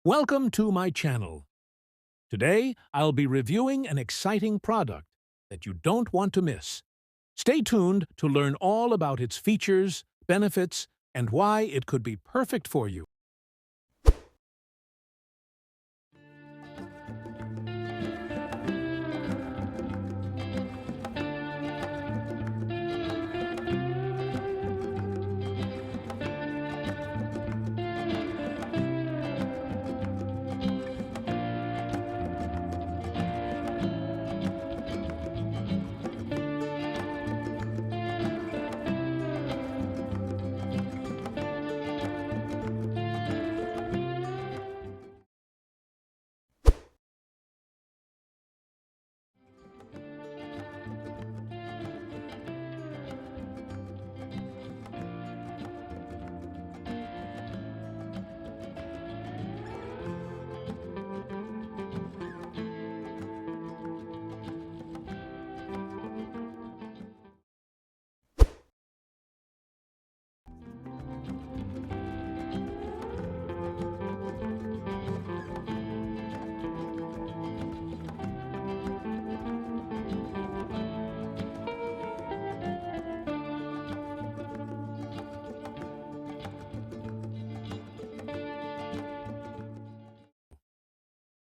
Welcome to my channel. Today, I'll be reviewing an exciting product that you don't want to miss. Stay tuned to learn all about its features, benefits, and why it could be perfect for you.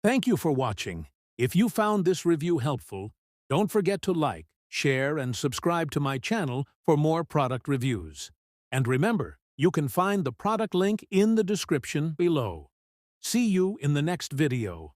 Thank you for watching. If you found this review helpful, don't forget to like, share, and subscribe to my channel for more product reviews. And remember, you can find the product link in the description below. See you in the next video.